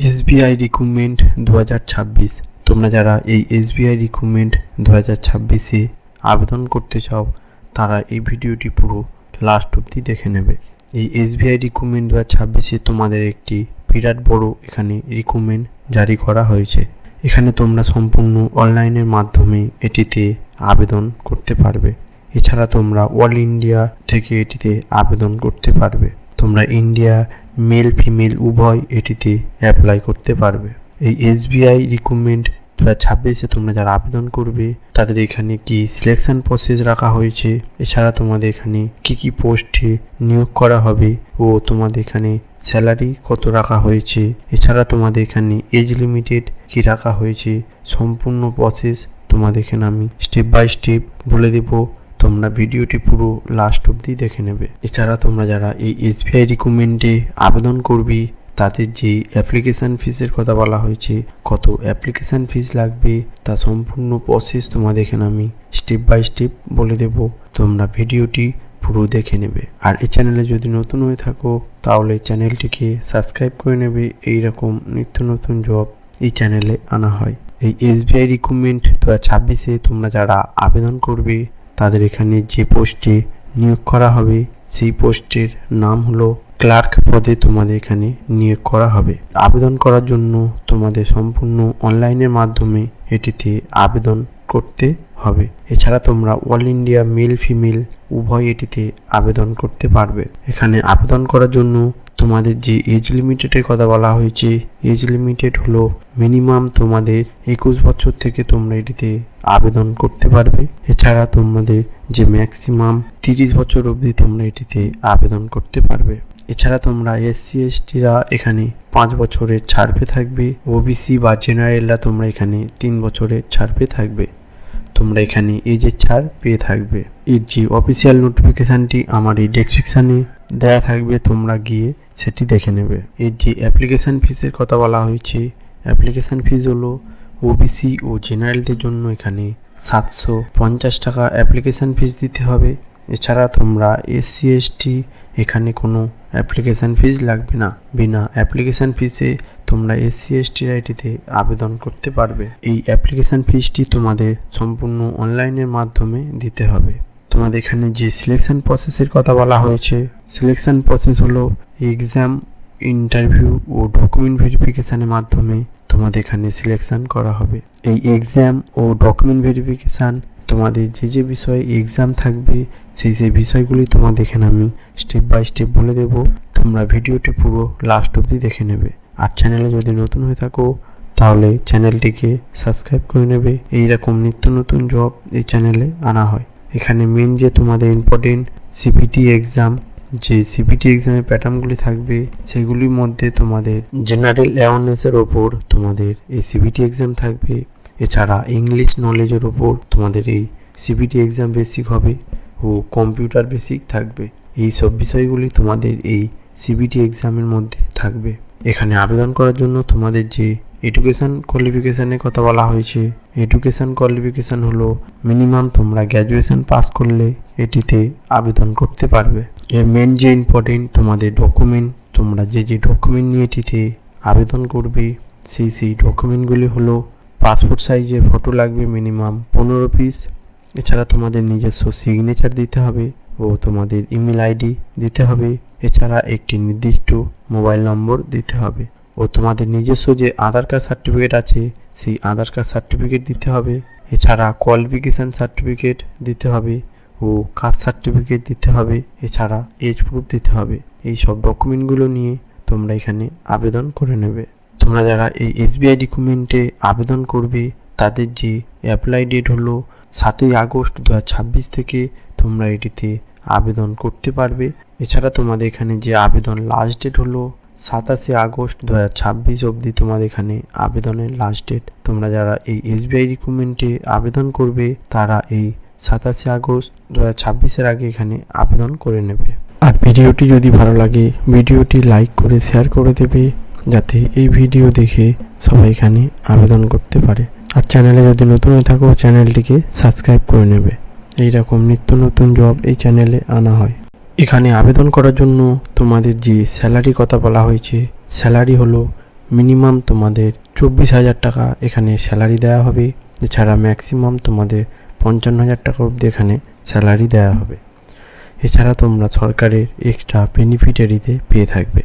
SBI recruitment 2026। তোমরা যারা এই এসবিআই রিক্রুটমেন্ট 2026-এ আবেদন করতে চাও তারা এই ভিডিওটি পুরো লাস্ট অবধি দেখে নেবে। এই এসবিআই রিক্রুটমেন্ট 2026-এ তোমাদের একটি বিরাট বড় এখানে রিক্রুটমেন্ট জারি করা হয়েছে। এখানে তোমরা সম্পূর্ণ অনলাইনের মাধ্যমে এটিতে আবেদন করতে পারবে। এছাড়া তোমরা অল ইন্ডিয়া থেকে এটিতে আবেদন করতে পারবে। তোমরা ইন্ডিয়া মেল ফিমেল উভয় এটিতে অ্যাপ্লাই করতে পারবে। এই এসবিআই রিক্রুটমেন্ট 2026-এ তোমরা যারা আবেদন করবে তাদের এখানে কি সিলেকশন প্রসেস রাখা হয়েছে, এছাড়া তোমাদের এখানে কি পোস্টে নিয়োগ করা হবে ও তোমাদের এখানে স্যালারি কত রাখা হয়েছে, এছাড়া তোমাদের এখানে এজ লিমিটেড কি রাখা হয়েছে, সম্পূর্ণ প্রসেস তোমাদের এখানে আমি স্টেপ বাই স্টেপ বলে দেবো। তোমরা ভিডিওটি পুরো লাস্ট অবধি দেখে নেবে। এছাড়া তোমরা যারা এই এসবিআই রিক্রুটমেন্টে আবেদন করবে তাদের যে অ্যাপ্লিকেশান ফিসের কথা বলা হয়েছে, কত অ্যাপ্লিকেশান ফিস লাগবে তা সম্পূর্ণ প্রসেস তোমাদের এখানে আমি স্টেপ বাই স্টেপ বলে দেব। তোমরা ভিডিওটি পুরো দেখে নেবে। আর এই চ্যানেলে যদি নতুন হয়ে থাকো তাহলে চ্যানেলটিকে সাবস্ক্রাইব করে নেবে। এইরকম নিত্য নতুন জব এই চ্যানেলে আনা হয়। এই এসবিআই রিক্রুটমেন্ট 2026-এ তোমরা যারা আবেদন করবে তাদের এখানে যে পোস্টে নিয়োগ করা হবে সেই পোস্টের নাম হলো ক্লার্ক পদে তোমাদের এখানে নিয়োগ করা হবে। আবেদন করার জন্য তোমাদের সম্পূর্ণ অনলাইনের মাধ্যমে এটিতে আবেদন করতে হবে। এছাড়া তোমরা অল ইন্ডিয়া মেল ফিমেল উভয় এটিতে আবেদন করতে পারবে। এখানে আবেদন করার জন্য তোমাদের যে এজ লিমিটেডের কথা বলা হয়েছে, এজ লিমিটেড হলো মিনিমাম তোমাদের 21 বছর থেকে তোমরা এটিতে আবেদন করতে পারবে। এছাড়া তোমাদের যে ম্যাক্সিমাম 30 বছর অবধি তোমরা এটিতে আবেদন করতে পারবে। এছাড়া তোমরা এসসি এসটিরা এখানে 5 বছরের ছাড় পেয়ে থাকবে। ওবিসি বা জেনারেলরা তোমরা এখানে 3 বছরের ছাড় পেয়ে থাকবে। তোমরা এখানে এজের ছাড় পেয়ে থাকবে। এর যে অফিসিয়াল নোটিফিকেশানটি আমার এই ডেসক্রিপশানে দেওয়া থাকবে, তোমরা গিয়ে সেটি দেখে নেবে। এর যে অ্যাপ্লিকেশান ফিসের কথা বলা হয়েছে, অ্যাপ্লিকেশান ফিস হলো ওবিসি ও জেনারেলদের জন্য এখানে 750 টাকা অ্যাপ্লিকেশান ফিস দিতে হবে। এছাড়া তোমরা এসসি এসটি এখানে কোনো অ্যাপ্লিকেশান ফিস লাগবে না। বিনা অ্যাপ্লিকেশান ফিসে তোমরা এসসি এসটিরা এটিতে আবেদন করতে পারবে। এই অ্যাপ্লিকেশান ফিসটি তোমাদের সম্পূর্ণ অনলাইনের মাধ্যমে দিতে হবে। তোমাদের এখানে যে সিলেকশন প্রসেসের কথা বলা হয়েছে, সিলেকশন প্রসেস হলো এক্সাম, ইন্টারভিউ ও ডকুমেন্ট ভেরিফিকেশানের মাধ্যমে তোমাদের এখানে সিলেকশন করা হবে। এই এক্সাম ও ডকুমেন্ট ভেরিফিকেশান তোমাদের যে বিষয়ে এক্সাম থাকবে সেই বিষয়গুলি তোমাদের এখানে আমি স্টেপ বাই স্টেপ বলে দেব। তোমরা ভিডিওটি পুরো লাস্ট অবধি দেখে নেবে। আর চ্যানেলে যদি নতুন হয়ে থাকো তাহলে চ্যানেলটিকে সাবস্ক্রাইব করে নেবে। এইরকম নিত্য নতুন জব এই চ্যানেলে আনা হয়। এখানে মেন যে তোমাদের ইম্পর্টেন্ট সিপিটি এক্সাম, যে সিপিটি এক্সামের প্যাটার্নগুলি থাকবে সেগুলির মধ্যে তোমাদের জেনারেল অ্যাওয়ারনেসের ওপর তোমাদের এই সিপিটি এক্সাম থাকবে। এছাড়া ইংলিশ নলেজের ওপর তোমাদের এই সিপিটি এক্সাম বেসিক হবে ও কম্পিউটার বেসিক থাকবে। এই সব বিষয়গুলি তোমাদের এই সিপিটি এক্সামের মধ্যে থাকবে। এখানে আবেদন করার জন্য তোমাদের যে এডুকেশান কোয়ালিফিকেশানের কথা বলা হয়েছে, এডুকেশান কোয়ালিফিকেশান হলো মিনিমাম তোমরা গ্র্যাজুয়েশন পাস করলে এটিতে আবেদন করতে পারবে। এর মেন যে ইম্পর্টেন্ট তোমাদের ডকুমেন্ট, তোমরা যে ডকুমেন্ট নিয়ে এটিতে আবেদন করবে সেই ডকুমেন্টগুলি হলো পাসপোর্ট সাইজের ফটো লাগবে মিনিমাম 15 পিস। এছাড়া তোমাদের নিজস্ব সিগনেচার দিতে হবে ও তোমাদের ইমেল আইডি দিতে হবে। এছাড়া একটি নির্দিষ্ট মোবাইল নম্বর দিতে হবে ও তোমাদের নিজস্ব যে আধার কার্ড সার্টিফিকেট আছে সেই আধার কার্ড সার্টিফিকেট দিতে হবে। এছাড়া কোয়ালিফিকেশান সার্টিফিকেট দিতে হবে ও কাস্ট সার্টিফিকেট দিতে হবে। এছাড়া এজ প্রুফ দিতে হবে। এই সব ডকুমেন্টগুলো নিয়ে তোমরা এখানে আবেদন করে নেবে। তোমরা যারা এই এসবিআই রিক্রুটমেন্টে আবেদন করবে তাদের যে অ্যাপ্লাই ডেট হলো 7 আগস্ট 2026 থেকে তোমরা এটিতে আবেদন করতে পারবে। এছাড়া তোমাদের এখানে যে আবেদন লাস্ট ডেট হলো 27 আগস্ট 2026 অবধি তোমাদের এখানে আবেদনের লাস্ট ডেট। তোমরা যারা এই এসবিআই রিক্রুটমেন্টে আবেদন করবে তারা এই 27 আগস্ট 2026-এর আগে এখানে আবেদন করে নেবে। আর ভিডিওটি যদি ভালো লাগে ভিডিওটি লাইক করে শেয়ার করে দেবে যাতে এই ভিডিও দেখে সবাই এখানে আবেদন করতে পারে। আর চ্যানেলে যদি নতুন হয়ে থাকো চ্যানেলটিকে সাবস্ক্রাইব করে নেবে। এইরকম নিত্য নতুন জব এই চ্যানেলে আনা হয়। এখানে আবেদন করার জন্য তোমাদের যে স্যালারি কথা বলা হয়েছে, স্যালারি হলো মিনিমাম তোমাদের 24,000 টাকা এখানে স্যালারি দেওয়া হবে। এছাড়া ম্যাক্সিমাম তোমাদের 55,000 টাকা অবধি এখানে স্যালারি দেওয়া হবে। এছাড়া তোমরা সরকারের এক্সট্রা বেনিফিটারিতে পেয়ে থাকবে।